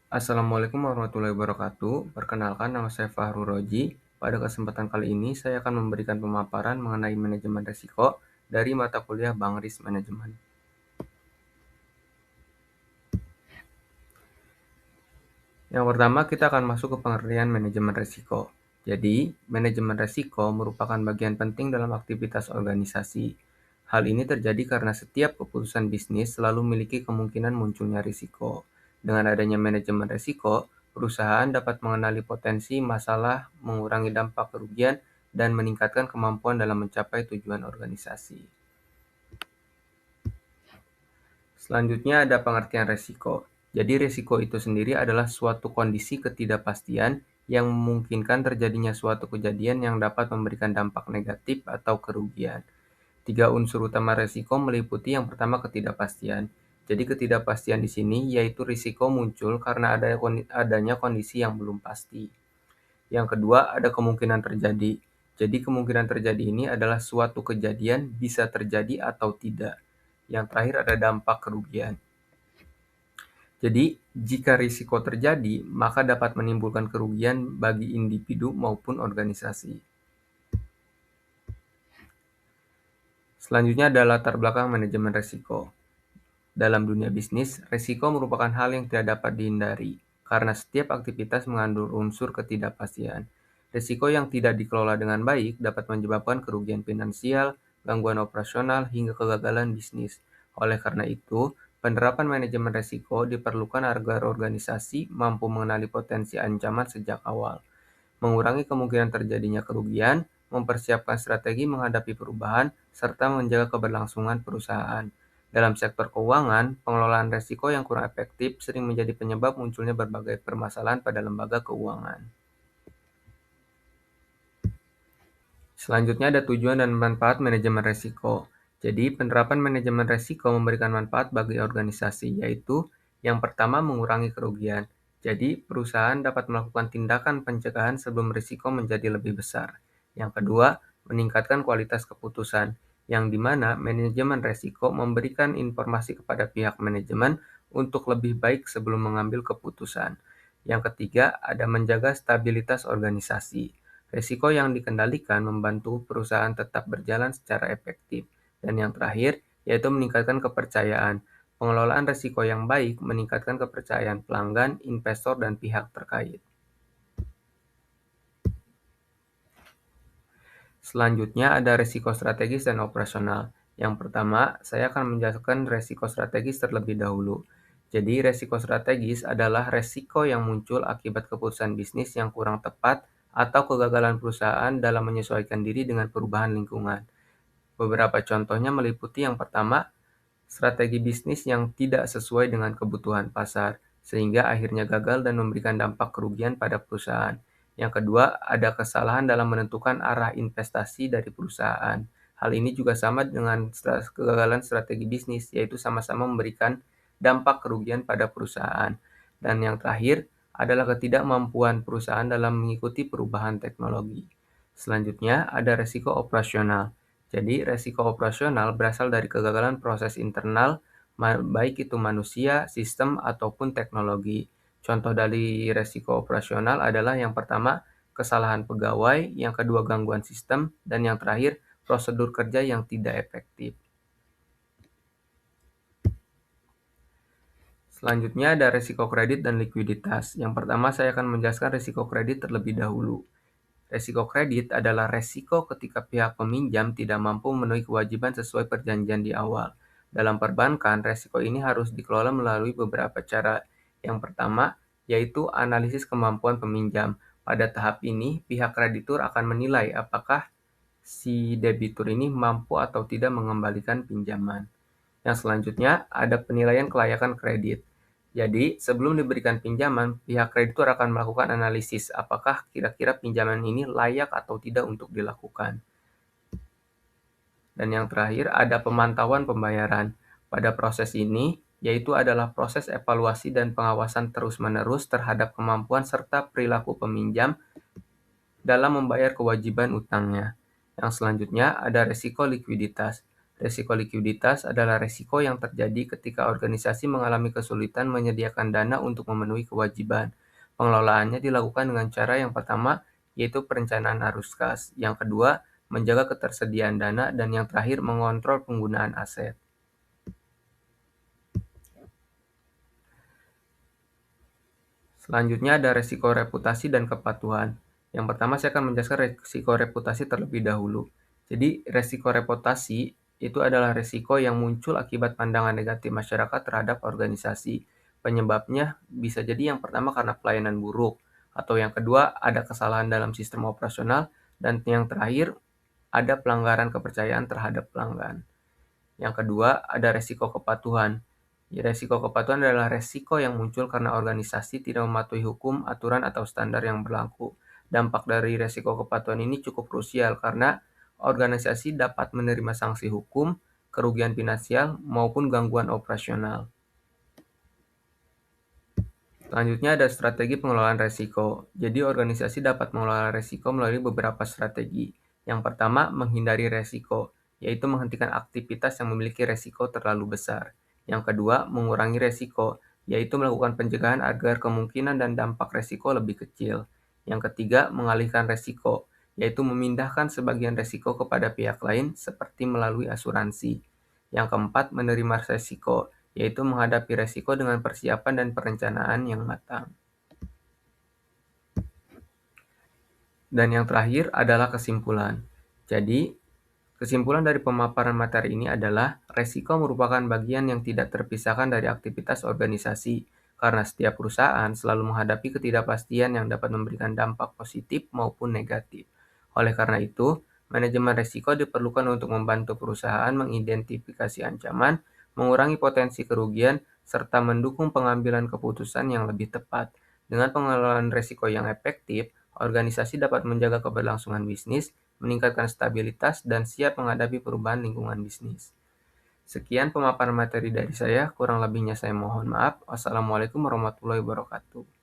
Assalamualaikum warahmatullahi wabarakatuh. Perkenalkan, nama saya Fahru Roji. Pada kesempatan kali ini, saya akan memberikan pemaparan mengenai manajemen risiko dari mata kuliah Bank Risk Management. Yang pertama, kita akan masuk ke pengertian manajemen risiko. Jadi, manajemen risiko merupakan bagian penting dalam aktivitas organisasi. Hal ini terjadi karena setiap keputusan bisnis selalu memiliki kemungkinan munculnya risiko. Dengan adanya manajemen risiko, perusahaan dapat mengenali potensi masalah, mengurangi dampak kerugian, dan meningkatkan kemampuan dalam mencapai tujuan organisasi. Selanjutnya ada pengertian resiko. Jadi resiko itu sendiri adalah suatu kondisi ketidakpastian yang memungkinkan terjadinya suatu kejadian yang dapat memberikan dampak negatif atau kerugian. Tiga unsur utama resiko meliputi yang pertama ketidakpastian. Jadi ketidakpastian di sini yaitu risiko muncul karena adanya kondisi yang belum pasti. Yang kedua ada kemungkinan terjadi. Jadi kemungkinan terjadi ini adalah suatu kejadian bisa terjadi atau tidak. Yang terakhir ada dampak kerugian. Jadi, jika risiko terjadi, maka dapat menimbulkan kerugian bagi individu maupun organisasi. Selanjutnya ada latar belakang manajemen risiko. Dalam dunia bisnis, risiko merupakan hal yang tidak dapat dihindari, karena setiap aktivitas mengandung unsur ketidakpastian. Risiko yang tidak dikelola dengan baik dapat menyebabkan kerugian finansial, gangguan operasional, hingga kegagalan bisnis. Oleh karena itu, penerapan manajemen risiko diperlukan agar organisasi mampu mengenali potensi ancaman sejak awal, mengurangi kemungkinan terjadinya kerugian, mempersiapkan strategi menghadapi perubahan, serta menjaga keberlangsungan perusahaan. Dalam sektor keuangan, pengelolaan risiko yang kurang efektif sering menjadi penyebab munculnya berbagai permasalahan pada lembaga keuangan. Selanjutnya ada tujuan dan manfaat manajemen risiko. Jadi, penerapan manajemen risiko memberikan manfaat bagi organisasi, yaitu yang pertama mengurangi kerugian. Jadi, perusahaan dapat melakukan tindakan pencegahan sebelum risiko menjadi lebih besar. Yang kedua, meningkatkan kualitas keputusan, yang di mana manajemen risiko memberikan informasi kepada pihak manajemen untuk lebih baik sebelum mengambil keputusan. Yang ketiga, ada menjaga stabilitas organisasi. Risiko yang dikendalikan membantu perusahaan tetap berjalan secara efektif. Dan yang terakhir, yaitu meningkatkan kepercayaan. Pengelolaan risiko yang baik meningkatkan kepercayaan pelanggan, investor, dan pihak terkait. Selanjutnya ada risiko strategis dan operasional. Yang pertama, saya akan menjelaskan risiko strategis terlebih dahulu. Jadi, risiko strategis adalah risiko yang muncul akibat keputusan bisnis yang kurang tepat atau kegagalan perusahaan dalam menyesuaikan diri dengan perubahan lingkungan. Beberapa contohnya meliputi yang pertama, strategi bisnis yang tidak sesuai dengan kebutuhan pasar, sehingga akhirnya gagal dan memberikan dampak kerugian pada perusahaan. Yang kedua, ada kesalahan dalam menentukan arah investasi dari perusahaan. Hal ini juga sama dengan kegagalan strategi bisnis, yaitu sama-sama memberikan dampak kerugian pada perusahaan. Dan yang terakhir adalah ketidakmampuan perusahaan dalam mengikuti perubahan teknologi. Selanjutnya, ada resiko operasional. Jadi, resiko operasional berasal dari kegagalan proses internal, baik itu manusia, sistem, ataupun teknologi. Contoh dari resiko operasional adalah yang pertama, kesalahan pegawai, yang kedua, gangguan sistem, dan yang terakhir, prosedur kerja yang tidak efektif. Selanjutnya ada resiko kredit dan likuiditas. Yang pertama, saya akan menjelaskan resiko kredit terlebih dahulu. Resiko kredit adalah resiko ketika pihak peminjam tidak mampu memenuhi kewajiban sesuai perjanjian di awal. Dalam perbankan, resiko ini harus dikelola melalui beberapa cara. Yang pertama, yaitu analisis kemampuan peminjam. Pada tahap ini, pihak kreditur akan menilai apakah si debitur ini mampu atau tidak mengembalikan pinjaman. Yang selanjutnya, ada penilaian kelayakan kredit. Jadi, sebelum diberikan pinjaman, pihak kreditur akan melakukan analisis apakah kira-kira pinjaman ini layak atau tidak untuk dilakukan. Dan yang terakhir, ada pemantauan pembayaran. Pada proses ini, yaitu adalah proses evaluasi dan pengawasan terus-menerus terhadap kemampuan serta perilaku peminjam dalam membayar kewajiban utangnya. Yang selanjutnya ada resiko likuiditas. Resiko likuiditas adalah resiko yang terjadi ketika organisasi mengalami kesulitan menyediakan dana untuk memenuhi kewajiban. Pengelolaannya dilakukan dengan cara yang pertama, yaitu perencanaan arus kas. Yang kedua, menjaga ketersediaan dana. Dan yang terakhir, mengontrol penggunaan aset. Selanjutnya ada resiko reputasi dan kepatuhan. Yang pertama saya akan menjelaskan resiko reputasi terlebih dahulu. Jadi resiko reputasi itu adalah resiko yang muncul akibat pandangan negatif masyarakat terhadap organisasi. Penyebabnya bisa jadi yang pertama karena pelayanan buruk, atau yang kedua ada kesalahan dalam sistem operasional, dan yang terakhir ada pelanggaran kepercayaan terhadap pelanggan. Yang kedua, ada resiko kepatuhan. Resiko kepatuhan adalah resiko yang muncul karena organisasi tidak mematuhi hukum, aturan, atau standar yang berlaku. Dampak dari resiko kepatuhan ini cukup krusial karena organisasi dapat menerima sanksi hukum, kerugian finansial, maupun gangguan operasional. Selanjutnya ada strategi pengelolaan resiko. Jadi organisasi dapat mengelola resiko melalui beberapa strategi. Yang pertama, menghindari resiko, yaitu menghentikan aktivitas yang memiliki resiko terlalu besar. Yang kedua, mengurangi resiko, yaitu melakukan pencegahan agar kemungkinan dan dampak resiko lebih kecil. Yang ketiga, mengalihkan resiko, yaitu memindahkan sebagian resiko kepada pihak lain seperti melalui asuransi. Yang keempat, menerima resiko, yaitu menghadapi resiko dengan persiapan dan perencanaan yang matang. Dan yang terakhir adalah kesimpulan. Jadi, kesimpulan dari pemaparan materi ini adalah resiko merupakan bagian yang tidak terpisahkan dari aktivitas organisasi, karena setiap perusahaan selalu menghadapi ketidakpastian yang dapat memberikan dampak positif maupun negatif. Oleh karena itu, manajemen resiko diperlukan untuk membantu perusahaan mengidentifikasi ancaman, mengurangi potensi kerugian, serta mendukung pengambilan keputusan yang lebih tepat. Dengan pengelolaan resiko yang efektif, organisasi dapat menjaga keberlangsungan bisnis, meningkatkan stabilitas, dan siap menghadapi perubahan lingkungan bisnis. Sekian pemaparan materi dari saya, kurang lebihnya saya mohon maaf. Wassalamualaikum warahmatullahi wabarakatuh.